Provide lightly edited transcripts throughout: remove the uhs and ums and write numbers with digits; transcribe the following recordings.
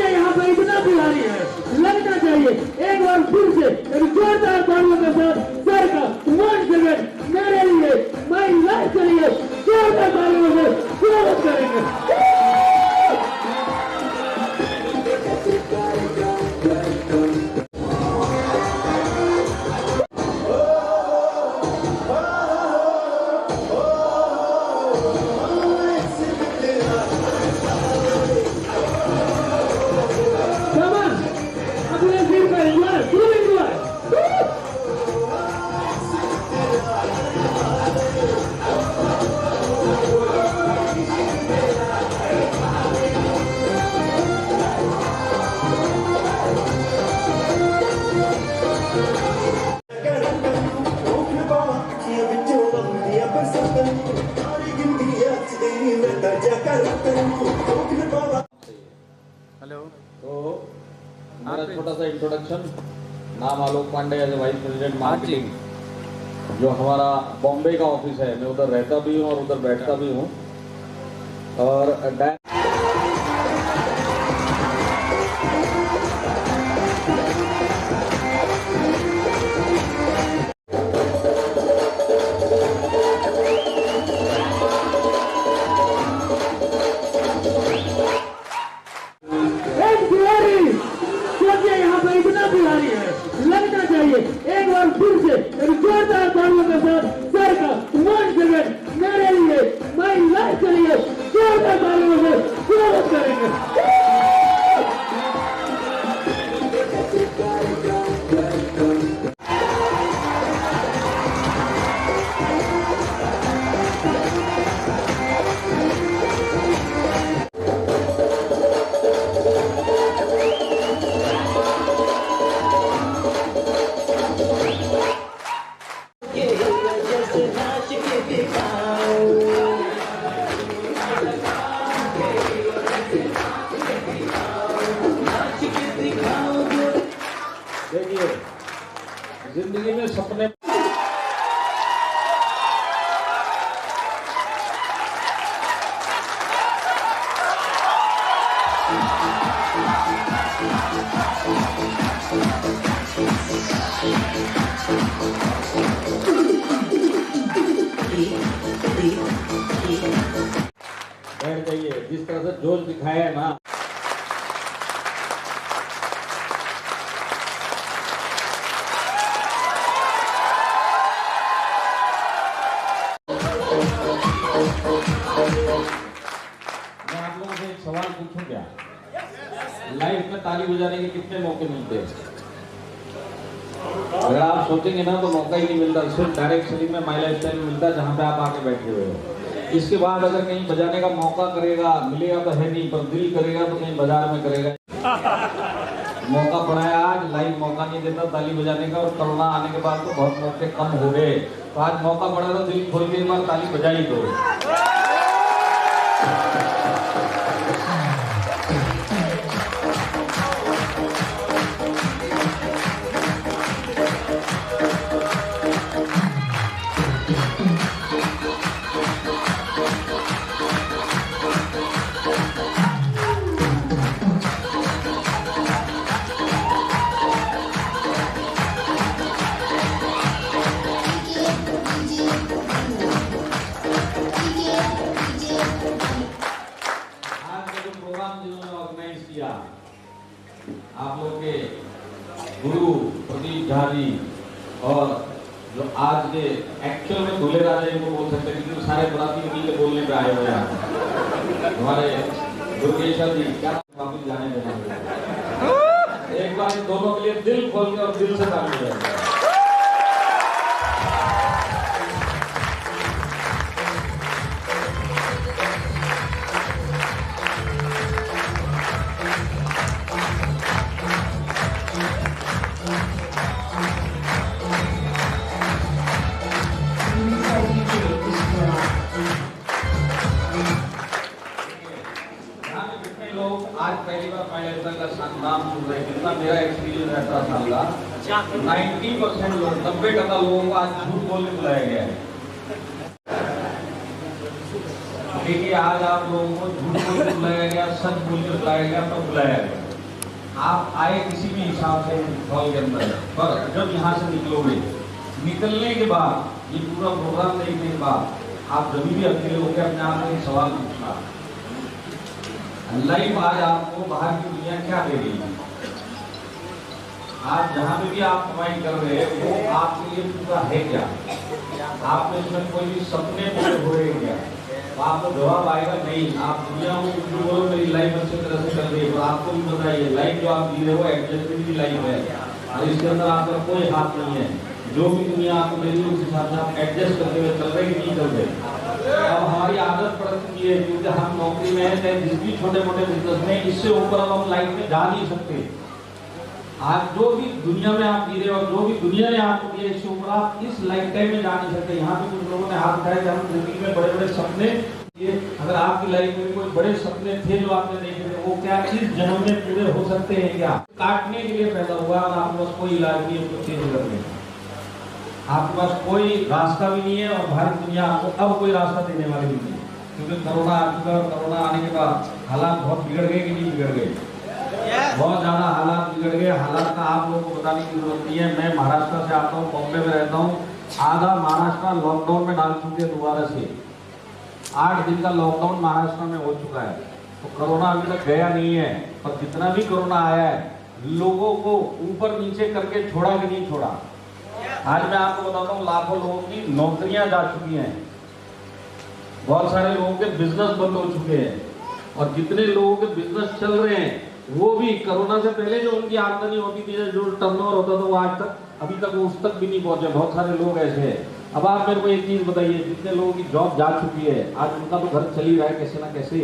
यहाँ पर इतना बिहारी है, लगना चाहिए एक बार फिर से एक जोरदार तालियों के साथ सर का 1 सेकंड मेरे लिए माई लाइफ के लिए जोरदार तालियों से स्वागत करेंगे। हेलो, तो मेरा छोटा सा इंट्रोडक्शन। नाम Alok Pandey, as a vice president marketing, जो हमारा बॉम्बे का ऑफिस है। मैं उधर रहता भी हूँ और उधर बैठता भी हूँ। और यहाँ पर इतना बिहारी है, लगना चाहिए एक बार फिर से एक जोरदार तालियों के साथ सर का 1 सेकंड मेरे लिए माई लाइफ के लिए जोरदार तालियों से स्वागत करेंगे। देखिए, जिंदगी में सपने बैठ जाइए। जिस तरह से जोश दिखाया है ना, मैं आप लोगों से एक सवाल पूछूं क्या? लाइफ में ताली बजाने के कितने मौके मिलते हैं? अगर आप सोचेंगे ना तो मौका ही नहीं मिलता। सिर्फ डायरेक्ट सेलिंग में माई लाइफ स्टाइल मिलता है, जहाँ पे आप आके बैठे हुए हो। इसके बाद अगर कहीं बजाने का मौका मिलेगा तो है नहीं, पर दिल करेगा तो कहीं बाजार में करेगा। मौका पड़ा है आज, लाइव मौका नहीं देता ताली बजाने का, और कोरोना आने के बाद तो बहुत मौके कम हो गए। तो आज मौका पड़ा तो दिल खोल के एक बार ताली बजा ही दो। किया। आप लोग के गुरु प्रदीप झा जी और जो आज के एक्चुअल में दूल्हे राजा इनको बोल सकते हैं, क्योंकि सारे बराती उन्हीं के बोलने पे आए हुए हैं। हमारे दुर्गेश्वर जी क्या वापिस जाने देना, एक बार इन दोनों के लिए दिल खोल के और दिल से ताली बजाएं। आज पहली बार माइलेस्टाइल का नाम सुन रहे हैं, जितना मेरा एक्सपीरियंस रहता साल का 90% लोग 90% लोगों को आज झूठ बोलने बुलाया गया है। देखिए आज आप लोगों को झूठ बोलने बुलाया गया, सच बोलने बुलाया गया, तो बुलाया गया। आप आए किसी भी हिसाब से हॉल के अंदर, पर जब यहाँ से निकलोगे, निकलने के बाद ये पूरा प्रोग्राम देखने के बाद आप जब भी अकेले होकर अपने आप से सवाल पूछना, लाइफ आज आपको बाहर की दुनिया क्या दे रही है। आज जहां पे भी आप कमाई कर रहे हैं वो आपके लिए पूरा है क्या, आपने इसमें कोई भी सपने पूरे हो रहे हैं क्या, तो आपको जवाब आएगा नहीं। आप दुनिया को कुछ बोलो मेरी लाइफ अच्छी तरह से चल रही है, तो आपको भी पता है लाइफ जो आप जी रहे हो एडजस्टमेंट की लाइफ है और इसके अंदर आपका कोई हाथ नहीं है। जो भी दुनिया आपको दे रही है उस हिसाब से आप एडजस्ट करते हुए चल रहे कि नहीं चल रहे। अब हमारी आदत पड़ चुकी है, क्योंकि हम नौकरी में है, जिस भी छोटे मोटे बिजनेस में, इससे ऊपर अब हम लाइफ में जा नहीं सकते। आज जो भी दुनिया में आप जी रहे हो और जो भी दुनिया ने आपको दिया, इससे ऊपर आप इस लाइफ टाइम में जा नहीं सकते। यहाँ पे कुछ लोगों ने हाथ उठाया कि हम जिंदगी में बड़े बड़े सपने, ये अगर आपकी लाइफ में कोई बड़े सपने थे जो आपने देखे थे, वो क्या इस जन्म में पूरे हो सकते हैं क्या? काटने के लिए पैदा हुआ और आपके पास कोई इलाज नहीं है उसको चेंज करने, आपके पास कोई रास्ता भी नहीं है और भारत दुनिया आपको अब कोई रास्ता देने वाली नहीं है, क्योंकि कोरोना आ चुका है। कोरोना आने के बाद हालात बहुत बिगड़ गए कि नहीं बिगड़ गए? बहुत ज्यादा हालात बिगड़ गए। हालात का आप लोगों को बताने की जरूरत नहीं है। मैं महाराष्ट्र से आता हूँ, बॉम्बे में रहता हूँ। आधा महाराष्ट्र लॉकडाउन में डाल चुके हैं दोबारा से। 8 दिन का लॉकडाउन महाराष्ट्र में हो चुका है। तो कोरोना अभी तक गया नहीं है, और जितना भी कोरोना आया है लोगों को ऊपर नीचे करके छोड़ा कि नहीं छोड़ा। आज मैं आपको बताता हूँ लाखों लोगों की नौकरियां जा चुकी हैं, बहुत सारे लोगों के बिजनेस बंद हो चुके हैं, और जितने लोगों के बिजनेस चल रहे हैं वो भी कोरोना से पहले जो उनकी आमदनी होती थी, जो टर्नओवर होता था, वो आज तक अभी तक उस तक भी नहीं पहुंचे। बहुत सारे लोग ऐसे हैं। अब आप मेरे को एक चीज बताइए, जितने लोगों की जॉब जा चुकी है आज उनका तो घर चल ही रहा है कैसे ना कैसे।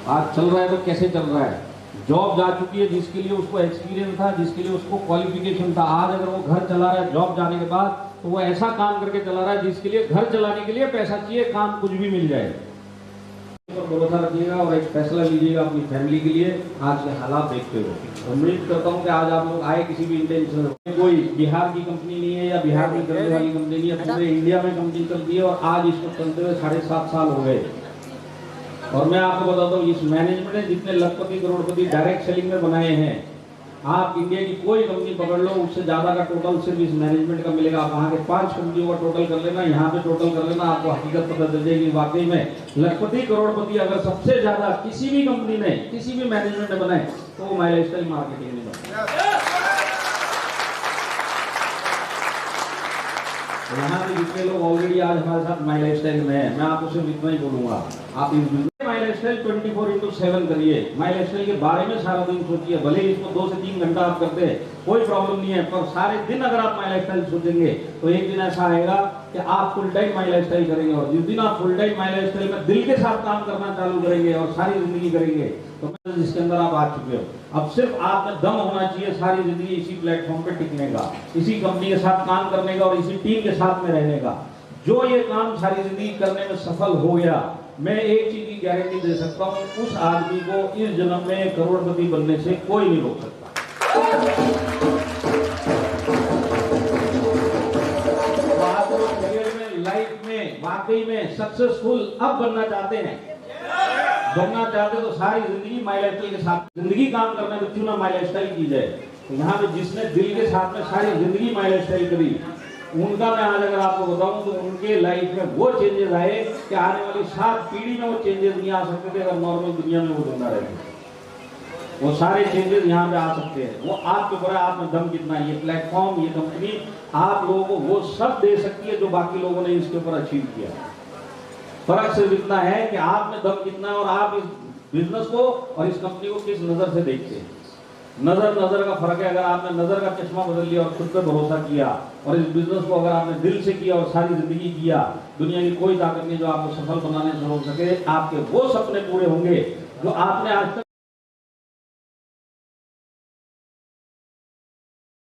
आज चल रहा है तो कैसे चल रहा है? जॉब जा चुकी है, जिसके लिए उसको एक्सपीरियंस था, जिसके लिए उसको क्वालिफिकेशन था, आज अगर वो घर चला रहा है जॉब जाने के बाद, तो वो ऐसा काम करके चला रहा है जिसके लिए घर चलाने के लिए पैसा चाहिए, काम कुछ भी मिल जाए। तो भरोसा रखिएगा और एक फैसला लीजिएगा अपनी फैमिली के लिए आज के हालात देखते हुए। उम्मीद करता हूँ कि आज आप लोग आए किसी भी इंटेंशन से। कोई बिहार की कंपनी नहीं है या बिहार में चलने वाली कंपनी नहीं है, पूरे इंडिया में कंपनी चलती है और आज इसको चलते हुए 7.5 साल हो गए। और मैं आपको बताता हूँ इस मैनेजमेंट ने जितने लखपति करोड़पति डायरेक्ट सेलिंग में बनाए हैं, आप इंडिया की कोई कंपनी पकड़ लो उससे ज्यादा का टोटल सिर्फ इस मैनेजमेंट का मिलेगा। आप वहाँ के 5 कंपनियों का टोटल कर लेना, यहाँ पे टोटल कर लेना, आपको हकीकत पता चल जाएगी। वाकई में लखपति करोड़पति अगर सबसे ज्यादा किसी भी कंपनी ने किसी भी मैनेजमेंट ने बनाए तो वो माई लाइफस्टाइल मार्केटिंग ने बनाए। यहाँ पे जितने लोग ऑलरेडी आज हमारे साथ माई लाइफस्टाइल में है, मैं आपको सिर्फ इतना ही बोलूंगा, आप इस माई लाइफस्टाइल 24/7 करिए। माई लाइफस्टाइल के बारे में सारा दिन सोचिए। भले इसको 2 से 3 घंटा आप करते हैं कोई प्रॉब्लम नहीं है, पर सारे दिन अगर आप माई लाइफस्टाइल सोचेंगे तो एक दिन ऐसा आएगा कि आप फुल टाइम माई लाइफस्टाइल करेंगे। और जिस दिन आप फुल टाइम माई लाइफस्टाइल में दिल के साथ काम करना चालू करेंगे और सारी जिंदगी करेंगे, तो जिसके अंदर आप आ चुके हो, अब सिर्फ आप में दम होना चाहिए सारी जिंदगी इसी प्लेटफॉर्म पे टिकने का, इसी कंपनी के साथ काम करने का और इसी टीम के साथ में रहने का। जो ये काम सारी जिंदगी करने में सफल हो गया, मैं एक चीज की गारंटी दे सकता हूँ, उस आदमी को इस जन्म में करोड़पति बनने से कोई नहीं रोक सकता। करियर में, लाइफ में वाकई में सक्सेसफुल अब बनना चाहते हैं, तो सारी जिंदगी माई लाइफस्टाइल के साथ जिंदगी काम करने में क्यों ना माई लाइफस्टाइल की जाए। तो यहाँ पे जिसने दिल के साथ में सारी जिंदगी माई लाइफस्टाइल करी, उनका मैं आज अगर आपको बताऊं तो उनके लाइफ में वो चेंजेस आए कि आने वाली 7 पीढ़ी में वो चेंजेस नहीं आ सकते थे अगर नॉर्मल दुनिया में वो जिंदा रहते। वो सारे चेंजेस यहाँ पे आ सकते हैं। वो आपके ऊपर है, आप में दम कितना है। ये प्लेटफॉर्म, ये कंपनी आप लोगों को वो सब दे सकती है जो बाकी लोगों ने इसके ऊपर अचीव किया। फर्क सिर्फ इतना है कि आप में दम कितना है और आप इस बिजनेस को और इस कंपनी को किस नजर से देखते हैं। नजर का फर्क है। अगर आपने नजर का चश्मा बदल लिया और खुद पे भरोसा किया और इस बिजनेस को अगर आपने दिल से किया और सारी जिंदगी किया, दुनिया की कोई ताकत नहीं जो आपको सफल बनाने से रोक सके। आपके वो सपने पूरे होंगे जो आपने आज तक